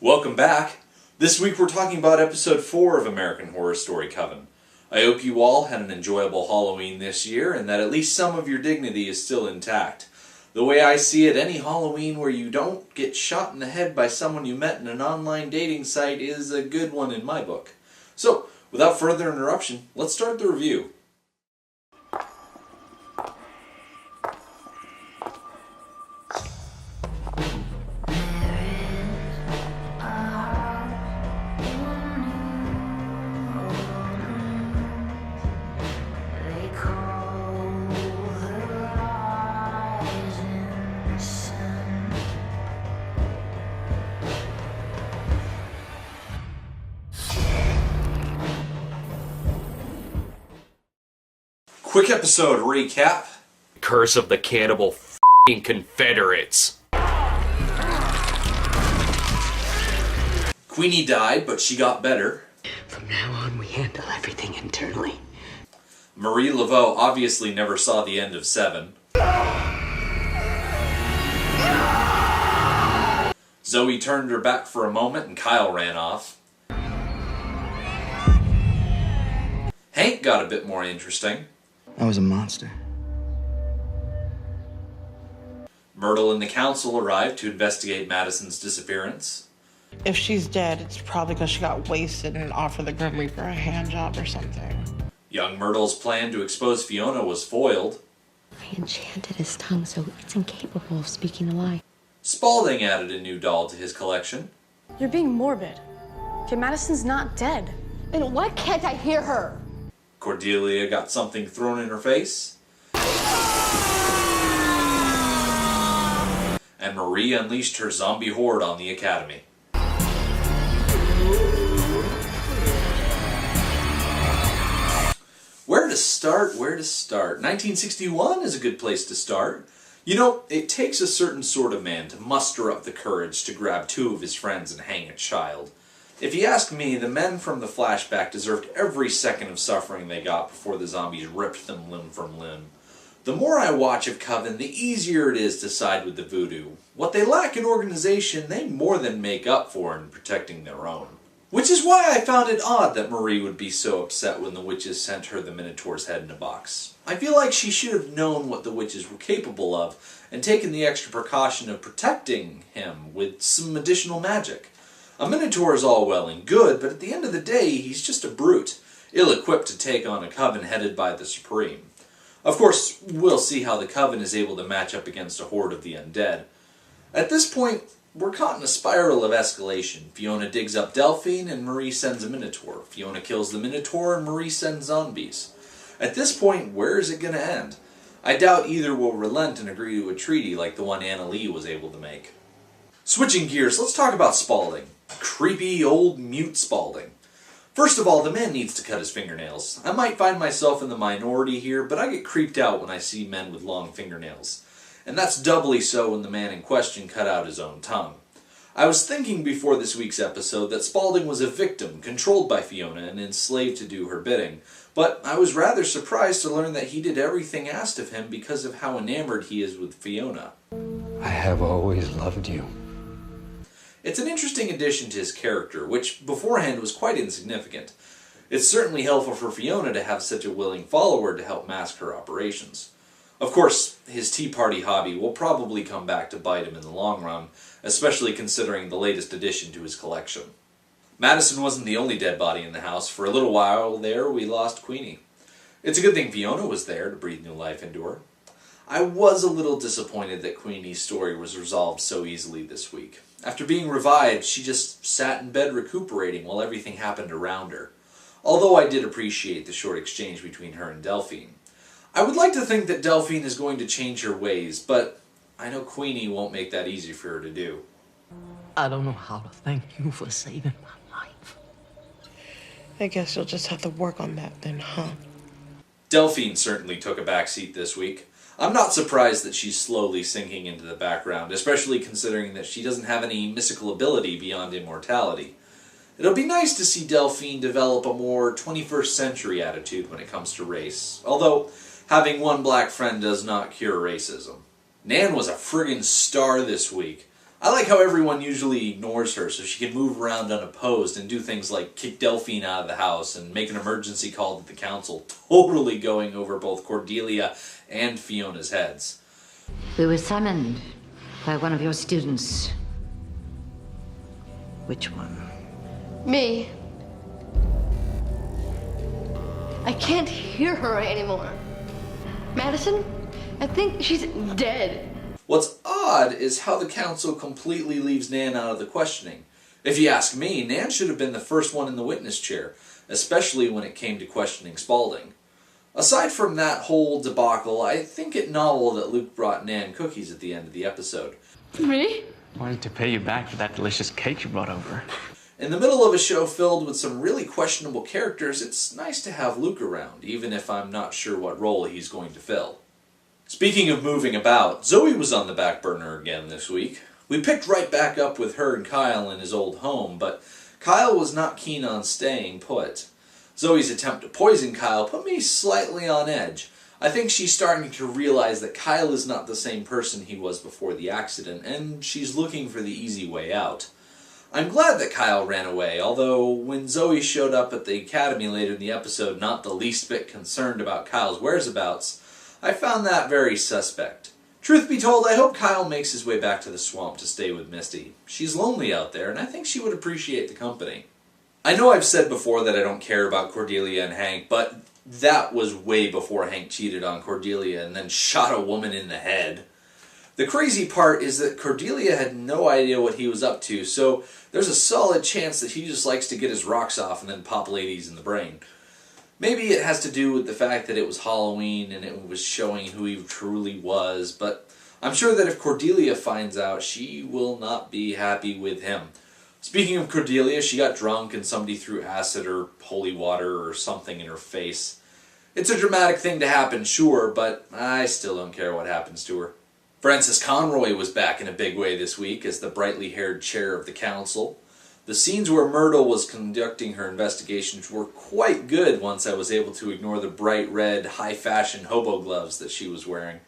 Welcome back. This week we're talking about episode 4 of American Horror Story Coven. I hope you all had an enjoyable Halloween this year and that at least some of your dignity is still intact. The way I see it, any Halloween where you don't get shot in the head by someone you met in an online dating site is a good one in my book. So, without further interruption, let's start the review. Quick episode recap. Curse of the Cannibal f***ing Confederates. Queenie died, but she got better. From now on, we handle everything internally. Marie Laveau obviously never saw the end of 7. Zoe turned her back for a moment and Kyle ran off. Hank got a bit more interesting. I was a monster. Myrtle and the council arrived to investigate Madison's disappearance. If she's dead, it's probably because she got wasted and offered the Grim Reaper a hand job or something. Young Myrtle's plan to expose Fiona was foiled. I enchanted his tongue so it's incapable of speaking a lie. Spaulding added a new doll to his collection. You're being morbid. Okay, Madison's not dead. And why can't I hear her? Cordelia got something thrown in her face. And Marie unleashed her zombie horde on the Academy. Where to start? 1961 is a good place to start. You know, it takes a certain sort of man to muster up the courage to grab 2 of his friends and hang a child. If you ask me, the men from the flashback deserved every second of suffering they got before the zombies ripped them limb from limb. The more I watch of Coven, the easier it is to side with the voodoo. What they lack in organization, they more than make up for in protecting their own. Which is why I found it odd that Marie would be so upset when the witches sent her the Minotaur's head in a box. I feel like she should have known what the witches were capable of and taken the extra precaution of protecting him with some additional magic. A Minotaur is all well and good, but at the end of the day, he's just a brute, ill-equipped to take on a Coven headed by the Supreme. Of course, we'll see how the Coven is able to match up against a horde of the undead. At this point, we're caught in a spiral of escalation. Fiona digs up Delphine and Marie sends a Minotaur. Fiona kills the Minotaur and Marie sends zombies. At this point, where is it going to end? I doubt either will relent and agree to a treaty like the one Anna Lee was able to make. Switching gears, let's talk about Spaulding. Creepy old mute Spaulding. First of all, the man needs to cut his fingernails. I might find myself in the minority here, but I get creeped out when I see men with long fingernails. And that's doubly so when the man in question cut out his own tongue. I was thinking before this week's episode that Spaulding was a victim, controlled by Fiona and enslaved to do her bidding, but I was rather surprised to learn that he did everything asked of him because of how enamored he is with Fiona. I have always loved you. It's an interesting addition to his character, which beforehand was quite insignificant. It's certainly helpful for Fiona to have such a willing follower to help mask her operations. Of course, his Tea Party hobby will probably come back to bite him in the long run, especially considering the latest addition to his collection. Madison wasn't the only dead body in the house. For a little while there, we lost Queenie. It's a good thing Fiona was there to breathe new life into her. I was a little disappointed that Queenie's story was resolved so easily this week. After being revived, she just sat in bed recuperating while everything happened around her. Although I did appreciate the short exchange between her and Delphine. I would like to think that Delphine is going to change her ways, but I know Queenie won't make that easy for her to do. I don't know how to thank you for saving my life. I guess you'll just have to work on that then, huh? Delphine certainly took a backseat this week. I'm not surprised that she's slowly sinking into the background, especially considering that she doesn't have any mystical ability beyond immortality. It'll be nice to see Delphine develop a more 21st century attitude when it comes to race, although having one black friend does not cure racism. Nan was a friggin' star this week. I like how everyone usually ignores her so she can move around unopposed and do things like kick Delphine out of the house and make an emergency call to the council, totally going over both Cordelia and Fiona's heads. We were summoned by one of your students. Which one? Me. I can't hear her anymore. Madison, I think she's dead. What's odd is how the council completely leaves Nan out of the questioning. If you ask me, Nan should have been the first one in the witness chair, especially when it came to questioning Spaulding. Aside from that whole debacle, I think it novel that Luke brought Nan cookies at the end of the episode. Me? Wanted to pay you back for that delicious cake you brought over. In the middle of a show filled with some really questionable characters, it's nice to have Luke around, even if I'm not sure what role he's going to fill. Speaking of moving about, Zoe was on the back burner again this week. We picked right back up with her and Kyle in his old home, but Kyle was not keen on staying put. Zoe's attempt to poison Kyle put me slightly on edge. I think she's starting to realize that Kyle is not the same person he was before the accident, and she's looking for the easy way out. I'm glad that Kyle ran away, although when Zoe showed up at the academy later in the episode not the least bit concerned about Kyle's whereabouts, I found that very suspect. Truth be told, I hope Kyle makes his way back to the swamp to stay with Misty. She's lonely out there, and I think she would appreciate the company. I know I've said before that I don't care about Cordelia and Hank, but that was way before Hank cheated on Cordelia and then shot a woman in the head. The crazy part is that Cordelia had no idea what he was up to, so there's a solid chance that he just likes to get his rocks off and then pop ladies in the brain. Maybe it has to do with the fact that it was Halloween and it was showing who he truly was, but I'm sure that if Cordelia finds out, she will not be happy with him. Speaking of Cordelia, she got drunk and somebody threw acid or holy water or something in her face. It's a dramatic thing to happen, sure, but I still don't care what happens to her. Frances Conroy was back in a big way this week as the brightly-haired chair of the council. The scenes where Myrtle was conducting her investigations were quite good once I was able to ignore the bright red, high-fashion hobo gloves that she was wearing.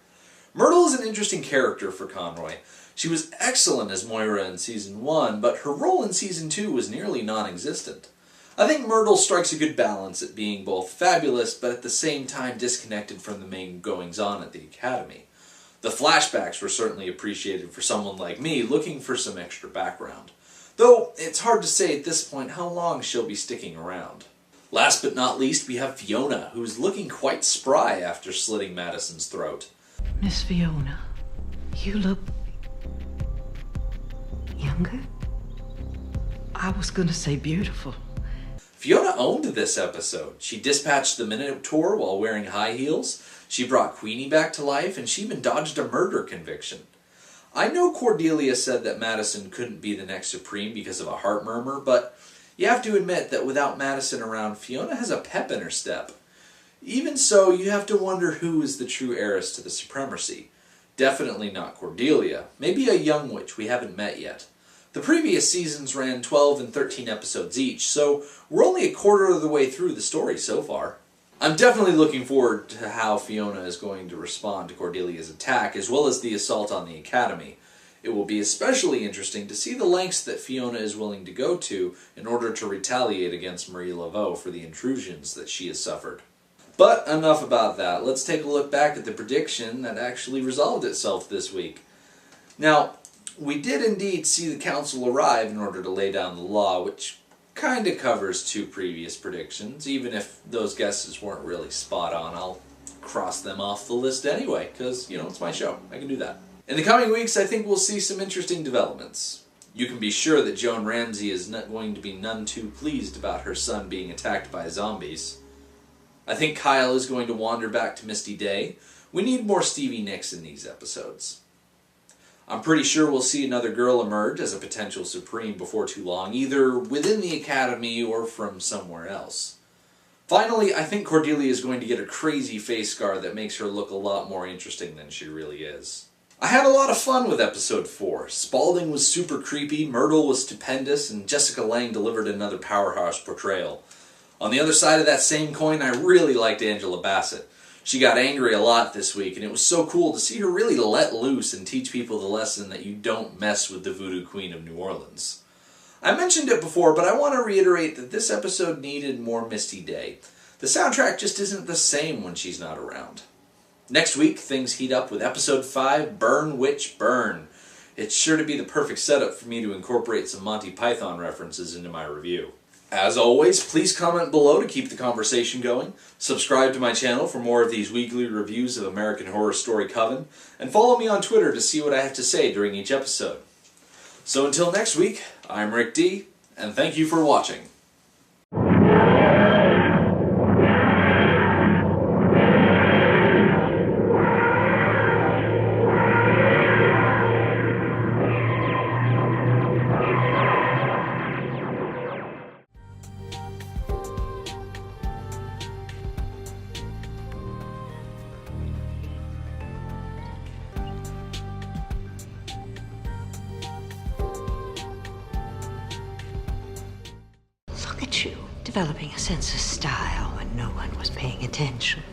Myrtle is an interesting character for Conroy. She was excellent as Moira in Season 1, but her role in Season 2 was nearly non-existent. I think Myrtle strikes a good balance at being both fabulous, but at the same time disconnected from the main goings-on at the Academy. The flashbacks were certainly appreciated for someone like me looking for some extra background. Though, it's hard to say at this point how long she'll be sticking around. Last but not least, we have Fiona, who's looking quite spry after slitting Madison's throat. Miss Fiona, you look younger? I was gonna say beautiful. Fiona owned this episode. She dispatched the Minotaur while wearing high heels, she brought Queenie back to life, and she even dodged a murder conviction. I know Cordelia said that Madison couldn't be the next Supreme because of a heart murmur, but you have to admit that without Madison around, Fiona has a pep in her step. Even so, you have to wonder who is the true heiress to the supremacy. Definitely not Cordelia. Maybe a young witch we haven't met yet. The previous seasons ran 12 and 13 episodes each, so we're only a quarter of the way through the story so far. I'm definitely looking forward to how Fiona is going to respond to Cordelia's attack, as well as the assault on the Academy. It will be especially interesting to see the lengths that Fiona is willing to go to in order to retaliate against Marie Laveau for the intrusions that she has suffered. But enough about that. Let's take a look back at the prediction that actually resolved itself this week. Now, we did indeed see the council arrive in order to lay down the law, which kind of covers two previous predictions. Even if those guesses weren't really spot on, I'll cross them off the list anyway, because, you know, it's my show. I can do that. In the coming weeks, I think we'll see some interesting developments. You can be sure that Joan Ramsey is not going to be none too pleased about her son being attacked by zombies. I think Kyle is going to wander back to Misty Day. We need more Stevie Nicks in these episodes. I'm pretty sure we'll see another girl emerge as a potential Supreme before too long, either within the Academy or from somewhere else. Finally, I think Cordelia is going to get a crazy face scar that makes her look a lot more interesting than she really is. I had a lot of fun with episode 4. Spaulding was super creepy, Myrtle was stupendous, and Jessica Lange delivered another powerhouse portrayal. On the other side of that same coin, I really liked Angela Bassett. She got angry a lot this week, and it was so cool to see her really let loose and teach people the lesson that you don't mess with the Voodoo Queen of New Orleans. I mentioned it before, but I want to reiterate that this episode needed more Misty Day. The soundtrack just isn't the same when she's not around. Next week, things heat up with Episode 5, Burn Witch Burn. It's sure to be the perfect setup for me to incorporate some Monty Python references into my review. As always, please comment below to keep the conversation going, subscribe to my channel for more of these weekly reviews of American Horror Story Coven, and follow me on Twitter to see what I have to say during each episode. So until next week, I'm Rick D, and thank you for watching. Look at you, developing a sense of style when no one was paying attention.